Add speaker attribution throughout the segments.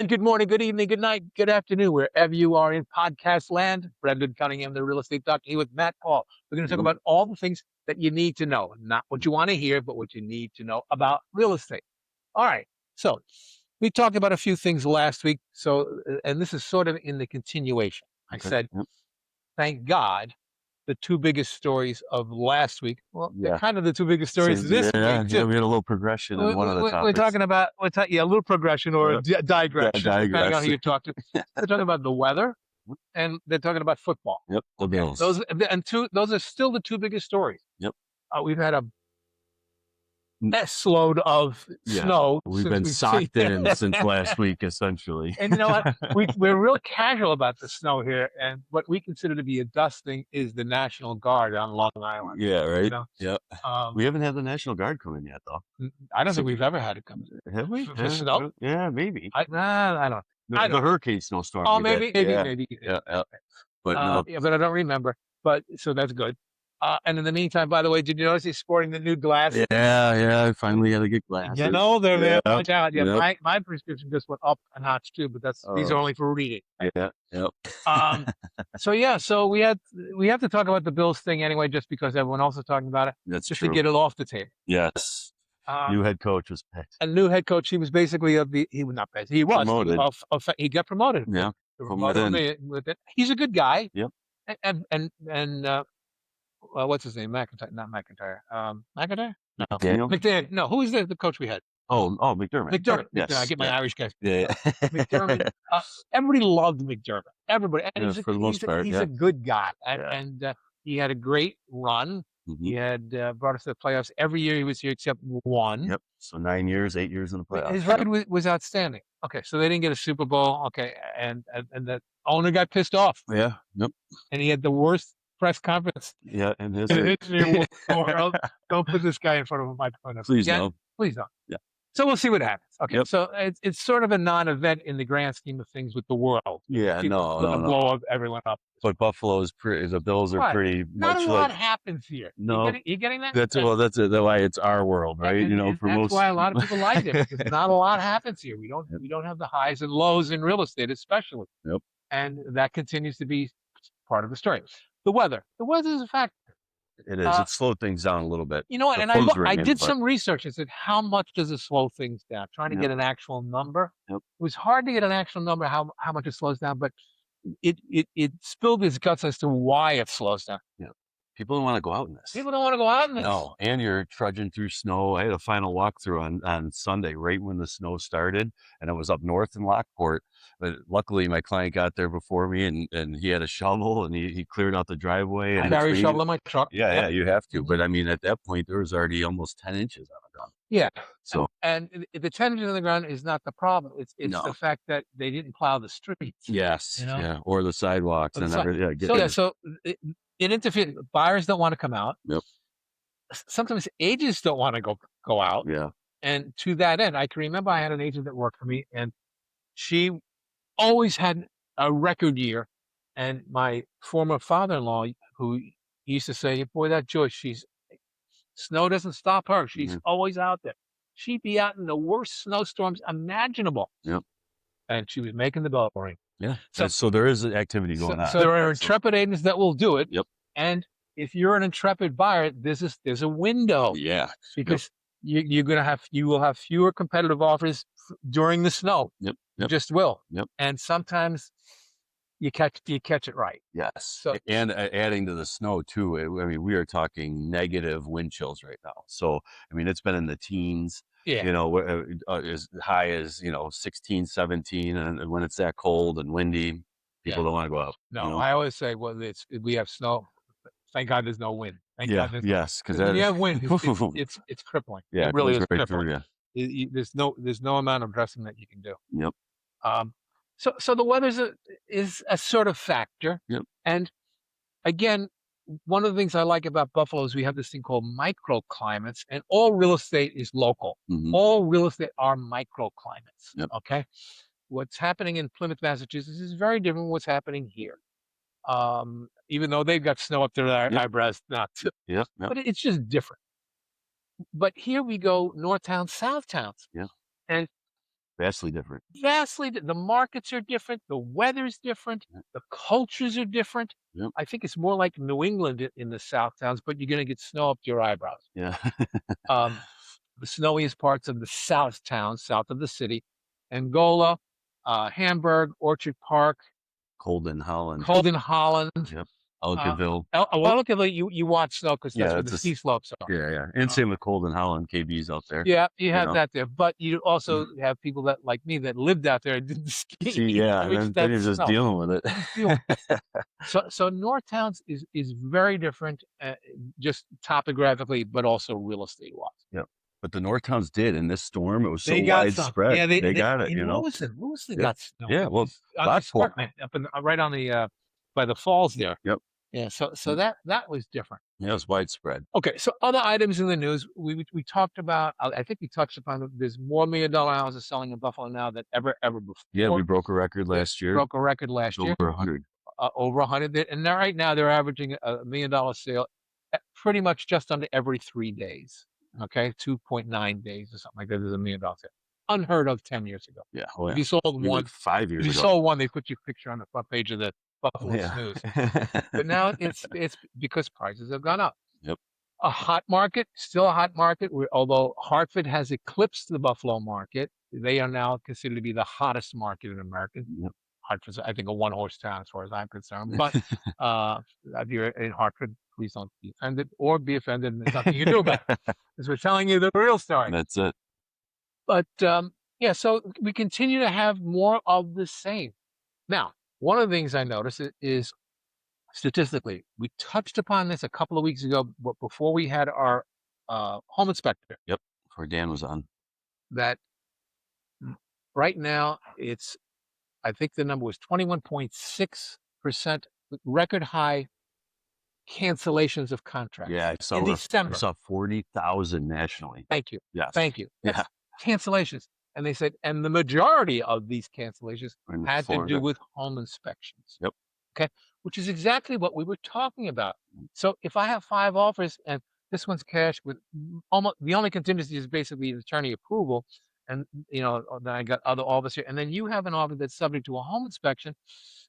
Speaker 1: And good morning, good evening, good night, good afternoon, wherever you are in podcast land. Brendan Cunningham, the real estate doctor, here with Matt Paul. We're going to talk
Speaker 2: Mhm.
Speaker 1: about all the things that you need to know, not what you want to hear, but what you need to know about real estate. All right. So we talked about a few things last week. And this is sort of in the continuation. I
Speaker 2: Okay.
Speaker 1: said,
Speaker 2: Yep.
Speaker 1: thank God the two biggest stories of last week. Well, they're
Speaker 2: Yeah.
Speaker 1: kind of the two biggest stories
Speaker 2: Same.
Speaker 1: this
Speaker 2: Yeah.
Speaker 1: week,
Speaker 2: Yeah.
Speaker 1: too.
Speaker 2: We had a little progression on one of the
Speaker 1: We're
Speaker 2: topics.
Speaker 1: talking about a little progression or a digression, depending on who
Speaker 2: Digress.
Speaker 1: you talk to. They're talking about the weather, and they're talking about football.
Speaker 2: Yep. The
Speaker 1: Okay,
Speaker 2: Bills.
Speaker 1: those are still the two biggest stories.
Speaker 2: Yep.
Speaker 1: We've had a
Speaker 2: Mm,
Speaker 1: S load of
Speaker 2: Yeah.
Speaker 1: snow
Speaker 2: We've
Speaker 1: since
Speaker 2: been
Speaker 1: we've seen
Speaker 2: socked in since last week, essentially.
Speaker 1: And you know what? We're real casual about the snow here, and what we consider to be a dusting is the National Guard on Long Island.
Speaker 2: Yeah.
Speaker 1: You
Speaker 2: Right.
Speaker 1: know,
Speaker 2: Yep.
Speaker 1: um,
Speaker 2: We haven't had the National Guard come in yet, though.
Speaker 1: I don't
Speaker 2: So
Speaker 1: think we've ever had it come
Speaker 2: have we?
Speaker 1: for snow.
Speaker 2: Yeah. Maybe
Speaker 1: I don't. I
Speaker 2: the
Speaker 1: don't.
Speaker 2: hurricane snowstorm
Speaker 1: Oh,
Speaker 2: we did. Yeah.
Speaker 1: maybe.
Speaker 2: Yeah. Yeah. But no.
Speaker 1: Yeah, but I don't remember. But so that's good. And in the meantime, by the way, did you notice he's sporting the new glasses?
Speaker 2: Yeah. Yeah. I finally had to get
Speaker 1: You
Speaker 2: glasses.
Speaker 1: know them, man.
Speaker 2: Yeah.
Speaker 1: Watch out. Yeah,
Speaker 2: Yep.
Speaker 1: my prescription just went up a notch too, but these are
Speaker 2: Oh.
Speaker 1: only for reading.
Speaker 2: Yeah. Yep.
Speaker 1: Um, so yeah, so we have to talk about the Bills thing anyway, just because everyone else is talking about it,
Speaker 2: That's
Speaker 1: just
Speaker 2: true.
Speaker 1: to get it off the table.
Speaker 2: Yes. New head coach was picked.
Speaker 1: A new head coach. He was basically he was not basically he was
Speaker 2: Promoted.
Speaker 1: he got promoted.
Speaker 2: Yeah.
Speaker 1: They
Speaker 2: From
Speaker 1: promoted
Speaker 2: within.
Speaker 1: him with it. He's a good guy.
Speaker 2: Yep.
Speaker 1: And what's his name? McIntyre, not McIntyre. McIntyre? No,
Speaker 2: Daniel?
Speaker 1: McDaniel. No, who is the coach we had?
Speaker 2: Oh, McDermott.
Speaker 1: McDermott.
Speaker 2: Yes.
Speaker 1: I get my
Speaker 2: Yeah.
Speaker 1: Irish guys.
Speaker 2: Yeah.
Speaker 1: McDermott. Everybody loved McDermott. Everybody, and
Speaker 2: Yeah, for the most part,
Speaker 1: he's
Speaker 2: yeah.
Speaker 1: a good guy,
Speaker 2: Yeah.
Speaker 1: and he had a great run. He
Speaker 2: Mhm.
Speaker 1: had brought us to the playoffs every year he was here except one.
Speaker 2: Yep. So 9 years, 8 years in the playoffs.
Speaker 1: His record was outstanding. Okay, so they didn't get a Super Bowl. Okay, and the owner got pissed off,
Speaker 2: Yeah. Yep.
Speaker 1: and he had the worst press conference
Speaker 2: Yeah. And his.
Speaker 1: in the history of the world. Don't put this guy in front of a microphone.
Speaker 2: Please
Speaker 1: again.
Speaker 2: no.
Speaker 1: Please don't.
Speaker 2: Yeah.
Speaker 1: So we'll see what happens. Okay,
Speaker 2: Yep.
Speaker 1: so it's sort of a non-event in the grand scheme of things with the world.
Speaker 2: Yeah.
Speaker 1: People
Speaker 2: No.
Speaker 1: blow everyone up.
Speaker 2: But Buffalo is pretty. The Bills are
Speaker 1: Right.
Speaker 2: pretty
Speaker 1: Not
Speaker 2: much
Speaker 1: a lot
Speaker 2: like.
Speaker 1: happens here.
Speaker 2: No.
Speaker 1: You getting that?
Speaker 2: That's well. That's it. That's why it's our world, right?
Speaker 1: And
Speaker 2: For
Speaker 1: that's
Speaker 2: most.
Speaker 1: why a lot of people like it, because not a lot happens here.
Speaker 2: Yep.
Speaker 1: We don't have the highs and lows in real estate, especially.
Speaker 2: Yep.
Speaker 1: And that continues to be part of the story. The weather is a factor.
Speaker 2: It is. It slowed things down a little bit.
Speaker 1: You know what?
Speaker 2: The
Speaker 1: And
Speaker 2: clothes
Speaker 1: I
Speaker 2: were in,
Speaker 1: did
Speaker 2: but-
Speaker 1: some research. I said, how much does it slow things down? Trying to
Speaker 2: Yep.
Speaker 1: get an actual number.
Speaker 2: Yep.
Speaker 1: It was hard to get an actual number how much it slows down, but it spilled its guts as to why it slows down.
Speaker 2: Yeah. People don't want to go out in this.
Speaker 1: People don't want to go out in this.
Speaker 2: No, and you're trudging through snow. I had a final walkthrough on Sunday, right when the snow started, and it was up north in Lockport. But luckily, my client got there before me, and he had a shovel, and he cleared out the driveway.
Speaker 1: I
Speaker 2: And
Speaker 1: carry a shovel in my truck.
Speaker 2: Yeah, you have to. But I mean, at that point, there was already almost 10 inches on the ground.
Speaker 1: Yeah.
Speaker 2: So
Speaker 1: And the 10 inches on the ground is not the problem. It's
Speaker 2: No.
Speaker 1: the fact that they didn't plow the streets.
Speaker 2: yes,
Speaker 1: You know?
Speaker 2: yeah, or the sidewalks
Speaker 1: Or the
Speaker 2: and
Speaker 1: side-
Speaker 2: everything.
Speaker 1: So it interferes. Buyers don't want to come out.
Speaker 2: Yep.
Speaker 1: Sometimes agents don't want to go out.
Speaker 2: Yeah.
Speaker 1: And to that end, I can remember I had an agent that worked for me, and she always had a record year. And my former father-in-law, who used to say, "Boy, that Joyce, snow doesn't stop her. She's always out there. She'd be out in the worst snowstorms imaginable."
Speaker 2: Yep.
Speaker 1: And she was making the bell ring.
Speaker 2: Yeah.
Speaker 1: So-
Speaker 2: So there is activity going on.
Speaker 1: So there are intrepid agents that will do it.
Speaker 2: Yep.
Speaker 1: And if you're an intrepid buyer, there's a window
Speaker 2: Yeah.
Speaker 1: because you will have fewer competitive offers during the snow.
Speaker 2: Yep.
Speaker 1: You just will.
Speaker 2: Yep.
Speaker 1: And sometimes you catch it right.
Speaker 2: Yes.
Speaker 1: So-
Speaker 2: And adding to the snow too, I mean, we are talking negative wind chills right now. So, I mean, it's been in the teens,
Speaker 1: Yeah.
Speaker 2: as high as, 16, 17. And when it's that cold and windy, people don't want to go out.
Speaker 1: No, I always say, well, we have snow. Thank God there's no wind. Thank God there's
Speaker 2: Yes. Because
Speaker 1: when you have wind, it's crippling.
Speaker 2: yeah,
Speaker 1: It really
Speaker 2: goes
Speaker 1: is
Speaker 2: right
Speaker 1: crippling.
Speaker 2: through you.
Speaker 1: There's no amount of dressing that you can do.
Speaker 2: Yep.
Speaker 1: So the weather is a sort of factor.
Speaker 2: Yep.
Speaker 1: And again, one of the things I like about Buffalo is we have this thing called microclimates, and all real estate is local.
Speaker 2: Mhm.
Speaker 1: All real estate are microclimates.
Speaker 2: Yep.
Speaker 1: Okay. What's happening in Plymouth, Massachusetts is very different from what's happening here. Even though they've got snow up their eyebrows, not to,
Speaker 2: Yep.
Speaker 1: but it's just different. But here we go, north towns, south towns.
Speaker 2: Yeah.
Speaker 1: And
Speaker 2: Vastly different.
Speaker 1: The markets are different, the weather's different,
Speaker 2: Yep.
Speaker 1: the cultures are different.
Speaker 2: Yep.
Speaker 1: I think it's more like New England in the South towns, but you're gonna get snow up to your eyebrows.
Speaker 2: Yeah.
Speaker 1: Um, the snowiest parts of the South towns, south of the city, Angola, Hamburg, Orchard Park,
Speaker 2: Colden, Holland.
Speaker 1: Colden, Holland.
Speaker 2: Yep.
Speaker 1: Uh,
Speaker 2: Ellicottville.
Speaker 1: well, look at you watch snow because that's
Speaker 2: Yeah,
Speaker 1: where
Speaker 2: it's
Speaker 1: the
Speaker 2: a
Speaker 1: ski slopes are.
Speaker 2: yeah, yeah. And
Speaker 1: Uh,
Speaker 2: same with Colden, Holland. KB's out there,
Speaker 1: yeah, you
Speaker 2: you
Speaker 1: have
Speaker 2: know.
Speaker 1: that there, but you also have people that like me that lived out there and didn't
Speaker 2: See,
Speaker 1: ski.
Speaker 2: yeah,
Speaker 1: So
Speaker 2: and
Speaker 1: we just
Speaker 2: then
Speaker 1: had
Speaker 2: you're just
Speaker 1: snow.
Speaker 2: dealing with
Speaker 1: You just deal.
Speaker 2: it.
Speaker 1: So North Towns is very different, just topographically, but also real estate wise.
Speaker 2: Yep. But the North Towns did in this storm, it was so
Speaker 1: They got some.
Speaker 2: widespread.
Speaker 1: Yeah,
Speaker 2: They got it,
Speaker 1: in
Speaker 2: you know?
Speaker 1: Lewiston. Lewiston
Speaker 2: Yep.
Speaker 1: got snow.
Speaker 2: Yeah, well,
Speaker 1: It's on the
Speaker 2: Lockport.
Speaker 1: escarpment up in right on the by the falls there.
Speaker 2: Yep.
Speaker 1: Yeah, so
Speaker 2: Yep.
Speaker 1: that was different.
Speaker 2: Yeah, it was widespread.
Speaker 1: Okay, so other items in the news we talked about. I think we touched upon there's more $1 million houses selling in Buffalo now than ever
Speaker 2: Yeah, we
Speaker 1: before.
Speaker 2: broke a record last year.
Speaker 1: Broke a record last year.
Speaker 2: Over 100.
Speaker 1: Over 100. And right now they're averaging a $1 million sale pretty much just under every 3 days. Okay, 2.9 days or something like that. There's a $1 million sale. Unheard of 10 years ago.
Speaker 2: Yeah. Oh,
Speaker 1: If
Speaker 2: yeah.
Speaker 1: you sold
Speaker 2: Even
Speaker 1: one,
Speaker 2: 5 years
Speaker 1: if you
Speaker 2: ago.
Speaker 1: sold one, they put your picture on the front page of the Buffalo
Speaker 2: Yeah.
Speaker 1: Snooze. But now it's because prices have gone up.
Speaker 2: Yep.
Speaker 1: A hot market, still a hot market. Although Hartford has eclipsed the Buffalo market, they are now considered to be the hottest market in America.
Speaker 2: Yep.
Speaker 1: Hartford's, I think, a one-horse town as far as I'm concerned. But if you're in Hartford, please don't be offended or be offended. And there's nothing you can do about it because we're telling you the real story.
Speaker 2: That's it.
Speaker 1: But yeah, so we continue to have more of the same. Now, one of the things I noticed is statistically, we touched upon this a couple of weeks ago, but before we had our home inspector.
Speaker 2: Yep. Before Dan was on.
Speaker 1: That right now I think the number was 21.6% record high cancellations of contracts.
Speaker 2: Yeah, I
Speaker 1: in December.
Speaker 2: I saw 40,000 nationally.
Speaker 1: Thank you.
Speaker 2: Yes.
Speaker 1: Thank you.
Speaker 2: Yeah.
Speaker 1: That's cancellations. And they said, and the majority of these cancellations
Speaker 2: In
Speaker 1: had to do
Speaker 2: Florida.
Speaker 1: with home inspections.
Speaker 2: Yep.
Speaker 1: Okay. Which is exactly what we were talking about. So if I have 5 offers and this one's cash with almost the only contingency is basically attorney approval, and then I got other offers here, and then you have an offer that's subject to a home inspection,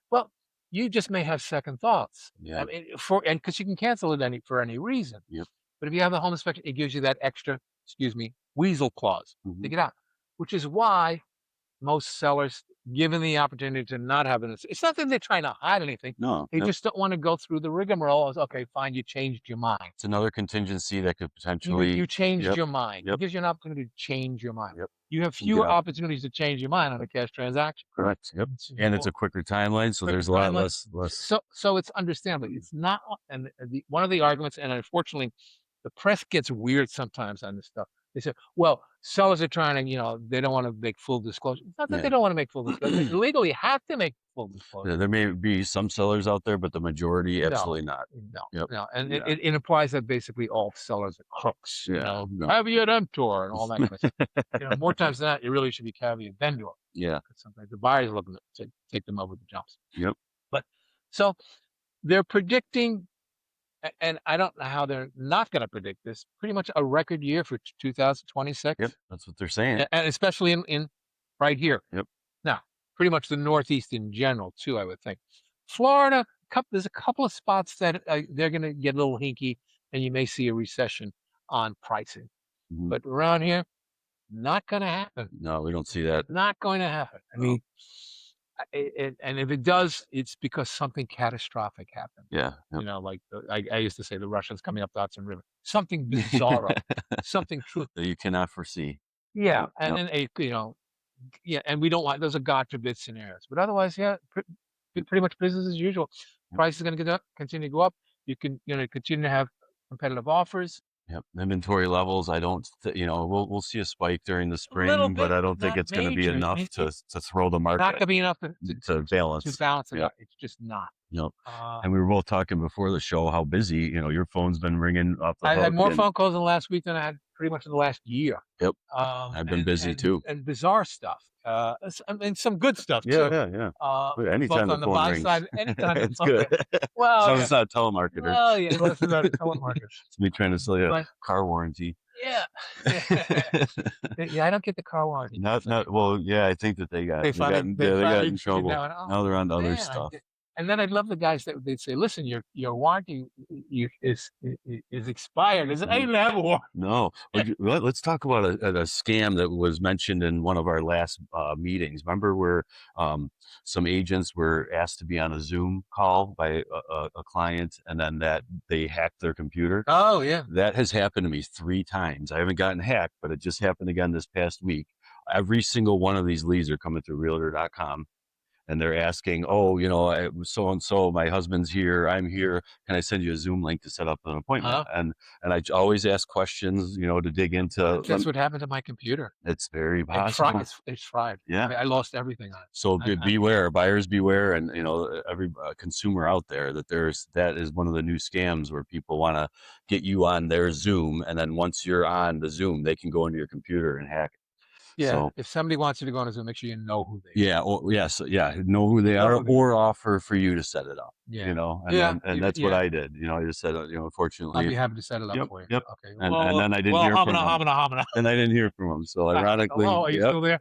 Speaker 1: well, you just may have second thoughts.
Speaker 2: Yeah.
Speaker 1: I mean, because you can cancel it for any reason.
Speaker 2: Yep.
Speaker 1: But if you have a home inspection, it gives you that extra, weasel clause to get out, which is why most sellers, given the opportunity to not have it, it's not that they're trying to hide anything.
Speaker 2: No.
Speaker 1: They just don't want to go through the rigmarole of, okay, fine, you changed your mind.
Speaker 2: It's another contingency that could potentially.
Speaker 1: You changed
Speaker 2: Yep.
Speaker 1: your mind.
Speaker 2: Yep.
Speaker 1: It gives you an opportunity to change your mind.
Speaker 2: Yep.
Speaker 1: You have fewer opportunities to change your mind on a cash transaction.
Speaker 2: Correct. Yep. And it's a quicker timeline, so there's a lot less.
Speaker 1: So it's understandable. It's not, and one of the arguments, and unfortunately, the press gets weird sometimes on this stuff. They say, well, sellers are trying to, they don't want to make full disclosure. It's not that they don't want to make full disclosure. They legally have to make full disclosure.
Speaker 2: Yeah, there may be some sellers out there, but the majority, absolutely not.
Speaker 1: No.
Speaker 2: Yep.
Speaker 1: No. And
Speaker 2: Yeah.
Speaker 1: it implies that basically all sellers are crooks.
Speaker 2: Yeah, no.
Speaker 1: Caveat emptor and all that kind of stuff. More times than not, it really should be caveat vendor.
Speaker 2: Yeah.
Speaker 1: Because sometimes the buyer's looking to take them over the jumps.
Speaker 2: Yep.
Speaker 1: But so they're predicting, and I don't know how they're not going to predict this, pretty much a record year for 2026.
Speaker 2: Yep. That's what they're saying.
Speaker 1: And especially in right here.
Speaker 2: Yep.
Speaker 1: Now, pretty much the Northeast in general, too, I would think. Florida, there's a couple of spots that they're going to get a little hinky, and you may see a recession on pricing. But around here, not going to happen.
Speaker 2: No, we don't see that.
Speaker 1: Not going to happen. I mean, and if it does, it's because something catastrophic happened.
Speaker 2: Yeah.
Speaker 1: Yep. Like I used to say, the Russians coming up the Hudson River. Something bizarre, something true
Speaker 2: that you cannot foresee.
Speaker 1: Yeah, and then and we don't want those are God forbid scenarios. But otherwise, yeah, pretty much business as usual. Price is going to continue to go up. You can continue to have competitive offers.
Speaker 2: Yep. Inventory levels. I don't. We'll see a spike during the
Speaker 1: little
Speaker 2: spring, but
Speaker 1: bit,
Speaker 2: I don't think
Speaker 1: not
Speaker 2: it's going to be
Speaker 1: major.
Speaker 2: enough to throw the
Speaker 1: Not going
Speaker 2: market
Speaker 1: to be enough
Speaker 2: to balance.
Speaker 1: to balance it
Speaker 2: Yep.
Speaker 1: out. It's just not.
Speaker 2: Yep. And we were both talking before the show how busy. Your phone's been ringing off the
Speaker 1: I
Speaker 2: hook.
Speaker 1: had more phone calls in the last week than I had pretty much in the last year.
Speaker 2: Yep. I've been busy too.
Speaker 1: And bizarre stuff. And some good stuff too.
Speaker 2: Yeah.
Speaker 1: both
Speaker 2: Anytime the
Speaker 1: on the
Speaker 2: phone
Speaker 1: buy
Speaker 2: rings,
Speaker 1: side, anytime
Speaker 2: it's
Speaker 1: the phone
Speaker 2: good.
Speaker 1: rings. Well,
Speaker 2: So it's not a telemarketer.
Speaker 1: well, yeah, unless it's not a telemarketer.
Speaker 2: It's me trying to sell you a
Speaker 1: But-
Speaker 2: car warranty.
Speaker 1: Yeah. Yeah, I don't get the car warranties
Speaker 2: Not
Speaker 1: anymore.
Speaker 2: well, yeah, I think that
Speaker 1: They finally they
Speaker 2: they got
Speaker 1: finally
Speaker 2: in
Speaker 1: took it
Speaker 2: trouble.
Speaker 1: down.
Speaker 2: Now they're
Speaker 1: Oh
Speaker 2: on to other
Speaker 1: man,
Speaker 2: stuff.
Speaker 1: and then I love the guys that they'd say, "Listen, your warranty is expired." I said, "I
Speaker 2: Mhm.
Speaker 1: didn't have a warranty."
Speaker 2: No. Let's talk about a scam that was mentioned in one of our last meetings. Remember where some agents were asked to be on a Zoom call by a client, and then that they hacked their computer?
Speaker 1: Oh yeah.
Speaker 2: That has happened to me 3 times. I haven't gotten hacked, but it just happened again this past week. Every single one of these leads are coming through Realtor.com, and they're asking, "Oh, so and so, my husband's here, I'm here. Can I send you a Zoom link to set up an appointment?"
Speaker 1: Huh?
Speaker 2: And always ask questions, to dig into.
Speaker 1: That's what happened to my computer.
Speaker 2: It's very possible.
Speaker 1: It's fried.
Speaker 2: Yeah.
Speaker 1: I lost everything on it.
Speaker 2: So
Speaker 1: I
Speaker 2: beware, buyers beware, and every consumer out there that that is one of the new scams where people want to get you on their Zoom, and then once you're on the Zoom, they can go into your computer and hack it.
Speaker 1: yeah.
Speaker 2: So
Speaker 1: If somebody wants you to go on a Zoom, make sure you know who they
Speaker 2: yeah, or yes, yeah, know who they
Speaker 1: are. Know
Speaker 2: are,
Speaker 1: who they are.
Speaker 2: or offer for you to set it up.
Speaker 1: Yeah.
Speaker 2: And
Speaker 1: Yeah.
Speaker 2: and that's what
Speaker 1: Yeah.
Speaker 2: I did. I just said,
Speaker 1: I'll
Speaker 2: unfortunately,
Speaker 1: be happy to set it up
Speaker 2: yep,
Speaker 1: for you.
Speaker 2: yep,
Speaker 1: Okay.
Speaker 2: and then I didn't hear
Speaker 1: Hamina,
Speaker 2: from them.
Speaker 1: hamina,
Speaker 2: And I didn't hear from them. So ironically,
Speaker 1: Hello, are you
Speaker 2: yep.
Speaker 1: still there?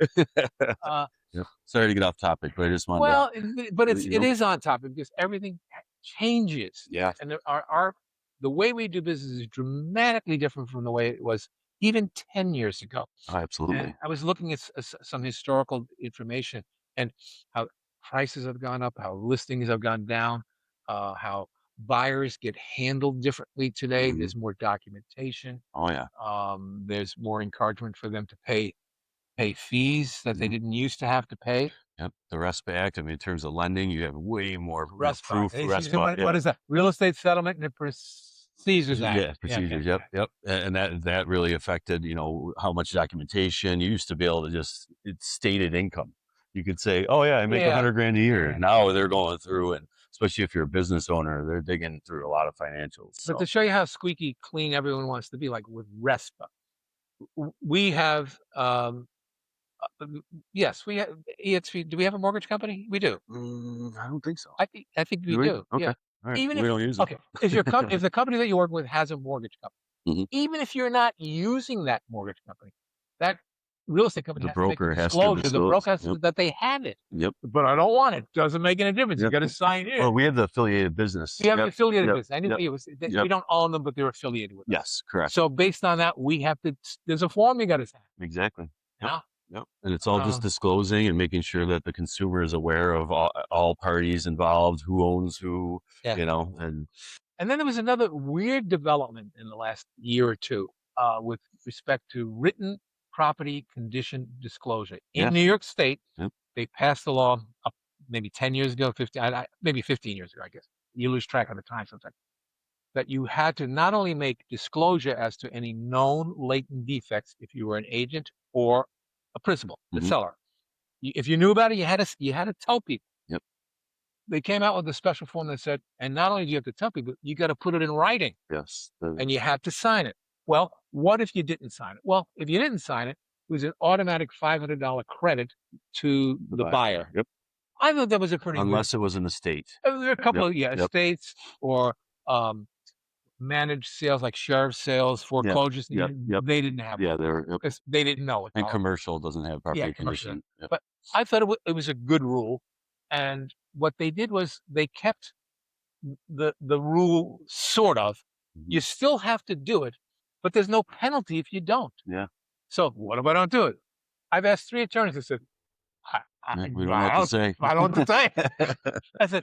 Speaker 1: Uh,
Speaker 2: Yep. Sorry to get off topic, but I just wanted to,
Speaker 1: well, but
Speaker 2: you
Speaker 1: it
Speaker 2: know,
Speaker 1: is on topic because everything changes,
Speaker 2: yeah,
Speaker 1: and our the way we do business is dramatically different from the way it was even 10 years ago.
Speaker 2: oh,
Speaker 1: And
Speaker 2: absolutely.
Speaker 1: I was looking at some historical information and how prices have gone up, how listings have gone down, how buyers get handled differently today.
Speaker 2: Hmm.
Speaker 1: There's more documentation.
Speaker 2: Oh yeah.
Speaker 1: There's more encouragement for them to pay fees that they
Speaker 2: Hmm.
Speaker 1: didn't used to have to pay.
Speaker 2: Yep. The RESPA Act. I mean, in terms of lending, you have way more,
Speaker 1: RESPA.
Speaker 2: proof. RESPA.
Speaker 1: What
Speaker 2: Yeah.
Speaker 1: is that? Real Estate Settlement and Procedures Act.
Speaker 2: Yeah,
Speaker 1: Yeah, yeah,
Speaker 2: procedures. Yep,
Speaker 1: yeah.
Speaker 2: yep. And that really affected, how much documentation. You used to be able to just it's stated income. You could say, "Oh yeah, I make a
Speaker 1: Yeah,
Speaker 2: hundred grand a year."
Speaker 1: yeah.
Speaker 2: Now they're going through, and especially if you're a business owner, they're digging through a lot of financials.
Speaker 1: But
Speaker 2: So
Speaker 1: to show you how squeaky clean everyone wants to be, like with RESPA, we have uh, yes, we have EXP. Do we have a mortgage company? We do.
Speaker 2: I don't think so.
Speaker 1: I think we
Speaker 2: Do we?
Speaker 1: do.
Speaker 2: Okay.
Speaker 1: Yeah.
Speaker 2: All right.
Speaker 1: Even
Speaker 2: We
Speaker 1: if
Speaker 2: don't use them.
Speaker 1: okay, if the company that you work with has a mortgage company,
Speaker 2: Hmm.
Speaker 1: even if you're not using that mortgage company, that real estate company
Speaker 2: The
Speaker 1: has to make a
Speaker 2: broker has to
Speaker 1: disclosure. The
Speaker 2: disclose.
Speaker 1: broker has
Speaker 2: Yep.
Speaker 1: to, that they have it.
Speaker 2: Yep.
Speaker 1: But I don't want it. Doesn't make any difference. You
Speaker 2: Yep.
Speaker 1: got to sign in.
Speaker 2: Well, we have the affiliated business.
Speaker 1: We have an
Speaker 2: Yep.
Speaker 1: affiliated
Speaker 2: Yep.
Speaker 1: business. I knew
Speaker 2: Yep.
Speaker 1: it was.
Speaker 2: Yep.
Speaker 1: We don't own them, but they're affiliated with us.
Speaker 2: Yes. Correct.
Speaker 1: So based on that, we have to. There's a form you got to sign.
Speaker 2: Exactly. Yep.
Speaker 1: Yeah.
Speaker 2: Yep. And it's all just
Speaker 1: Uh,
Speaker 2: disclosing and making sure that the consumer is aware of all parties involved, who owns who,
Speaker 1: yeah.
Speaker 2: and
Speaker 1: And then there was another weird development in the last year or two with respect to written property condition disclosure. In
Speaker 2: yeah.
Speaker 1: New York State,
Speaker 2: Yep.
Speaker 1: they passed a law up maybe 10 years ago, 15, maybe 15 years ago, I guess. You lose track of the time sometimes. That you had to not only make disclosure as to any known latent defects if you were an agent or a principal, the
Speaker 2: Hmm.
Speaker 1: seller. If you knew about it, you had to tell people.
Speaker 2: Yep.
Speaker 1: They came out with a special form that said, and not only do you have to tell people, you got to put it in writing
Speaker 2: Yes.
Speaker 1: and you had to sign it. Well, what if you didn't sign it? Well, if you didn't sign it, it was an automatic $500 credit to
Speaker 2: The
Speaker 1: the
Speaker 2: buyer.
Speaker 1: buyer.
Speaker 2: Yep.
Speaker 1: I thought that was a pretty good.
Speaker 2: Unless it was an estate.
Speaker 1: There were a couple
Speaker 2: Yep.
Speaker 1: of
Speaker 2: Yep.
Speaker 1: estates or um, managed sales like sheriff sales,
Speaker 2: Yeah.
Speaker 1: foreclosures.
Speaker 2: Yep. Yep.
Speaker 1: They didn't have
Speaker 2: Yeah.
Speaker 1: one
Speaker 2: They're yep.
Speaker 1: because they didn't know it.
Speaker 2: And commercial doesn't have
Speaker 1: Yeah,
Speaker 2: property
Speaker 1: commercial.
Speaker 2: condition. Yep.
Speaker 1: But I thought it was a good rule, and what they did was they kept the rule sort of.
Speaker 2: Mhm.
Speaker 1: You still have to do it, but there's no penalty if you don't.
Speaker 2: Yeah.
Speaker 1: So what if I don't do it? I've asked 3 attorneys. I said,
Speaker 2: We don't know what to say.
Speaker 1: I don't know what to say. That's a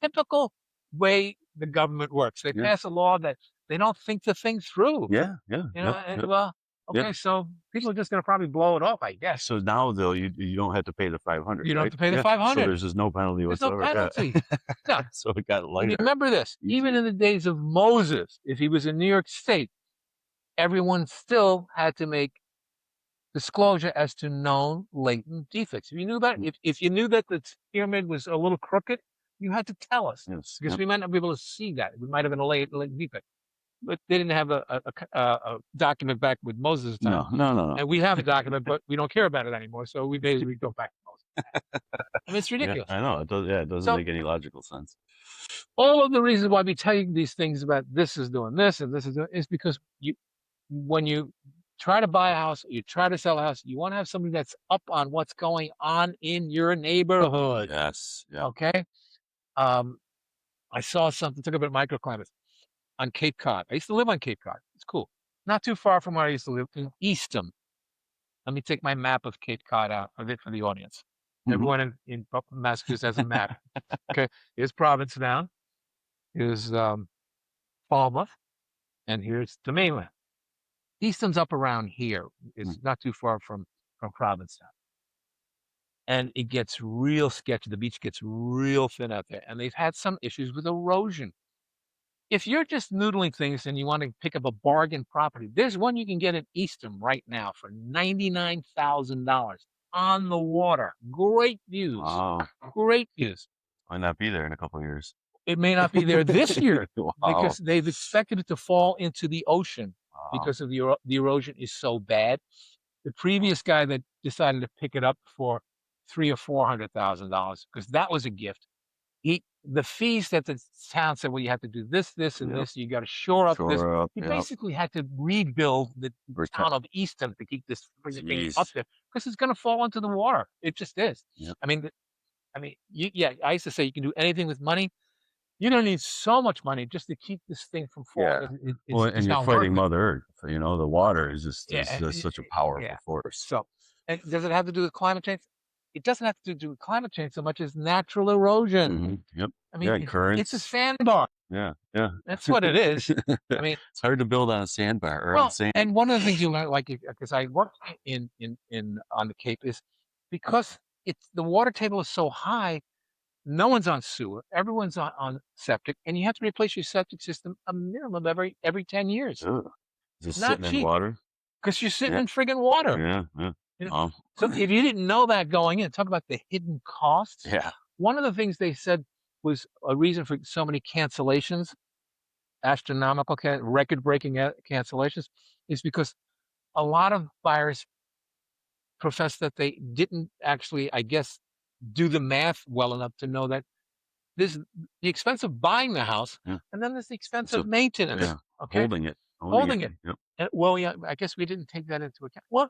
Speaker 1: typical way the government works. They
Speaker 2: Yeah.
Speaker 1: pass a law that they don't think the thing through.
Speaker 2: Yeah. Yeah.
Speaker 1: You know,
Speaker 2: Yep.
Speaker 1: and,
Speaker 2: Yep.
Speaker 1: well, okay,
Speaker 2: Yep.
Speaker 1: so people are just going to probably blow it off, I guess.
Speaker 2: So now though, you don't have to pay the 500.
Speaker 1: You don't
Speaker 2: right?
Speaker 1: have to pay the
Speaker 2: Yeah.
Speaker 1: 500.
Speaker 2: So there's just no penalty
Speaker 1: There's no
Speaker 2: whatsoever. Yeah.
Speaker 1: penalty. No.
Speaker 2: So it got
Speaker 1: And
Speaker 2: lighter.
Speaker 1: remember this, even in the days of Moses, if he was in New York State, everyone still had to make disclosure as to known latent defects. If you knew about it, if you knew that the pyramid was a little crooked, you had to tell us
Speaker 2: Yes.
Speaker 1: because
Speaker 2: Yep.
Speaker 1: we might not be able to see that. We might have been a latent defect, but they didn't have a document back with Moses' time.
Speaker 2: No.
Speaker 1: And we have a document, but we don't care about it anymore. So we basically go back to Moses. I mean, it's
Speaker 2: Yeah,
Speaker 1: ridiculous.
Speaker 2: I know. It does. Yeah, it doesn't
Speaker 1: So
Speaker 2: make any logical sense.
Speaker 1: all of the reasons why we tell you these things about this is doing this and this is doing is because when you try to buy a house, you try to sell a house, you want to have somebody that's up on what's going on in your neighborhood.
Speaker 2: Yes. Yeah.
Speaker 1: Okay. Um, I saw something, took a bit of microclimates on Cape Cod. I used to live on Cape Cod. It's cool. Not too far from where I used to live in Eastham. Let me take my map of Cape Cod out of it for the audience.
Speaker 2: Mhm.
Speaker 1: Everyone in Massachusetts has a map. Okay. Here's Provincetown. Here's Falmouth. And here's the mainland. Eastham's up around here.
Speaker 2: Mm.
Speaker 1: It's not too far from Provincetown. And it gets real sketchy. The beach gets real thin out there. And they've had some issues with erosion. If you're just noodling things and you want to pick up a bargain property, there's one you can get in Eastham right now for $99,000 on the water. Great views.
Speaker 2: Wow.
Speaker 1: Great views.
Speaker 2: Might not be there in a couple of years.
Speaker 1: It may not be there this year
Speaker 2: Wow.
Speaker 1: because they've expected it to fall into the ocean
Speaker 2: Wow.
Speaker 1: because of the erosion is so bad. The previous guy that decided to pick it up for $300,000 or $400,000 because that was a gift. The fees that the town said, well, you have to do this, and
Speaker 2: Yep.
Speaker 1: this. You got to shore up this.
Speaker 2: Shore up.
Speaker 1: He
Speaker 2: Yep.
Speaker 1: basically had to rebuild the town of Eastham to keep this freaking thing up
Speaker 2: Jeez.
Speaker 1: there because it's going to fall into the water. It just is.
Speaker 2: Yep.
Speaker 1: I mean, yeah. I used to say you can do anything with money. You're going to need so much money just to keep this thing from falling.
Speaker 2: Yeah.
Speaker 1: It's,
Speaker 2: Well,
Speaker 1: it's
Speaker 2: and you're
Speaker 1: not worth
Speaker 2: fighting
Speaker 1: it.
Speaker 2: Mother Earth. You know, the water is just
Speaker 1: Yeah,
Speaker 2: such a powerful
Speaker 1: yeah.
Speaker 2: force.
Speaker 1: So, and does it have to do with climate change? It doesn't have to do with climate change so much as natural erosion.
Speaker 2: Mhm. Yep.
Speaker 1: I
Speaker 2: Yeah,
Speaker 1: mean,
Speaker 2: and currents.
Speaker 1: it's a sandbar.
Speaker 2: Yeah. Yeah.
Speaker 1: That's what it is. I mean,
Speaker 2: it's hard to build on a sandbar or on
Speaker 1: well,
Speaker 2: sand.
Speaker 1: and one of the things you learn, like, because I worked in on the Cape, is because it's the water table is so high, no one's on sewer, everyone's on septic, and you have to replace your septic system a minimum every 10 years.
Speaker 2: Ugh. Just
Speaker 1: Not
Speaker 2: sitting in
Speaker 1: cheap
Speaker 2: water.
Speaker 1: because you're sitting
Speaker 2: Yeah.
Speaker 1: in friggin' water.
Speaker 2: Yeah. Yeah.
Speaker 1: You know? So if you didn't know that going in, talk about the hidden costs.
Speaker 2: Yeah.
Speaker 1: One of the things they said was a reason for so many cancellations, astronomical, record-breaking cancellations, is because a lot of buyers profess that they didn't actually, I guess, do the math well enough to know that there's the expense of buying the house,
Speaker 2: Yeah.
Speaker 1: and then there's the expense
Speaker 2: So,
Speaker 1: of maintenance.
Speaker 2: yeah.
Speaker 1: Okay,
Speaker 2: Holding it.
Speaker 1: holding it.
Speaker 2: Yep.
Speaker 1: Well, yeah, I guess we didn't take that into account. Well,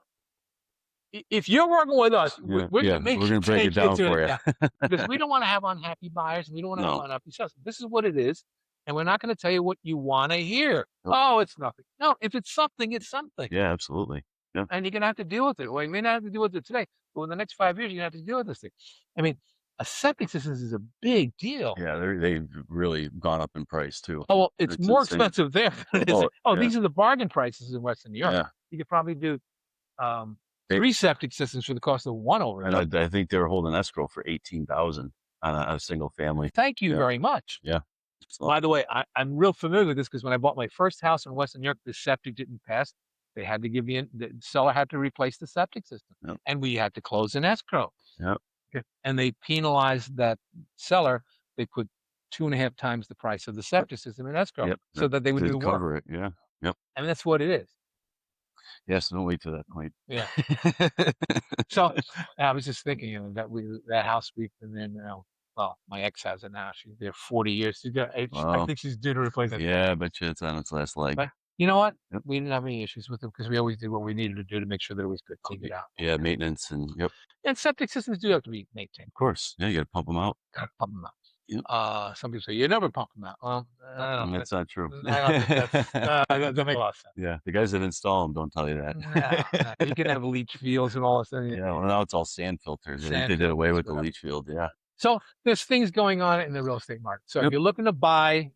Speaker 1: if you're working with us,
Speaker 2: Yeah.
Speaker 1: we're
Speaker 2: Yeah.
Speaker 1: going
Speaker 2: We're
Speaker 1: to
Speaker 2: gonna break it down for you.
Speaker 1: because we don't want to have unhappy buyers. And we don't want to have
Speaker 2: No.
Speaker 1: unhappy sellers. This is what it is, and we're not going to tell you what you want to hear.
Speaker 2: Nope.
Speaker 1: Oh, it's nothing. No, if it's something, it's something.
Speaker 2: Yeah. Absolutely. Yeah.
Speaker 1: And you're going to have to deal with it. Well, you may not have to deal with it today, but in the next 5 years, you're going to have to deal with this thing. I mean, a septic system is a big deal.
Speaker 2: Yeah. They've really gone up in price too.
Speaker 1: Oh, well, it's more
Speaker 2: insane.
Speaker 1: expensive there than it is.
Speaker 2: Yeah.
Speaker 1: These are the bargain prices in Western New York.
Speaker 2: Yeah.
Speaker 1: You could probably do 3 septic systems for the cost of one over.
Speaker 2: And I think they were holding escrow for $18,000 on a single family.
Speaker 1: Thank you very much.
Speaker 2: Yeah. So,
Speaker 1: by the way, I'm real familiar with this because when I bought my first house in Western New York, the septic didn't pass. They had to give me the seller had to replace the septic system, and we had to close an escrow.
Speaker 2: Yep.
Speaker 1: Okay. And they penalized that seller. They put 2.5 times the price of the septic system in escrow so that they would do the
Speaker 2: cover
Speaker 1: work.
Speaker 2: it. Yeah. Yep.
Speaker 1: I mean, that's what it is.
Speaker 2: Yes. Don't wait to that point.
Speaker 1: Yeah. So I was just thinking, that house we've been there now. Well, my ex has it now. She's there 40 years. I think she's due to replace it.
Speaker 2: Yeah, I bet you it's on its last leg.
Speaker 1: But you know what?
Speaker 2: Yep.
Speaker 1: We didn't have any issues with it because we always did what we needed to do to make sure that it was good. Clean it out.
Speaker 2: Yeah, maintenance and
Speaker 1: And septic systems do have to be maintained.
Speaker 2: Of course. Yeah, you got to pump them out.
Speaker 1: Got to pump them out.
Speaker 2: Yep.
Speaker 1: Some people say you never pump them out. Well, I don't know.
Speaker 2: That's not true.
Speaker 1: I don't think that doesn't make a lot of sense.
Speaker 2: Yeah, the guys that install them don't tell you that.
Speaker 1: No. You can have leach fields and all this.
Speaker 2: Yeah, well, now it's all sand filters. I think they did away with the leach field. Yeah.
Speaker 1: So there's things going on in the real estate market. So if you're looking to buy.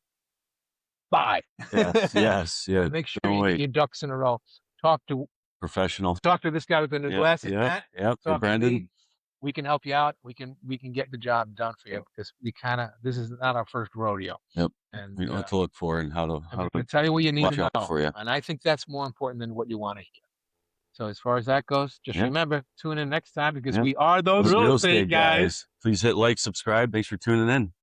Speaker 2: Yes. Yeah.
Speaker 1: Make sure you get your ducks in a row. Talk to
Speaker 2: professional.
Speaker 1: Talk to this guy with the new glasses.
Speaker 2: Yep. Brandon.
Speaker 1: We can help you out. We can get the job done for you because this is not our first rodeo.
Speaker 2: Yep.
Speaker 1: And
Speaker 2: we know what to look for and how to
Speaker 1: tell you what you need to know
Speaker 2: for you.
Speaker 1: And I think that's more important than what you want to hear. So as far as that goes, just remember, tune in next time because we are those real estate guys.
Speaker 2: Please hit like, subscribe. Thanks for tuning in.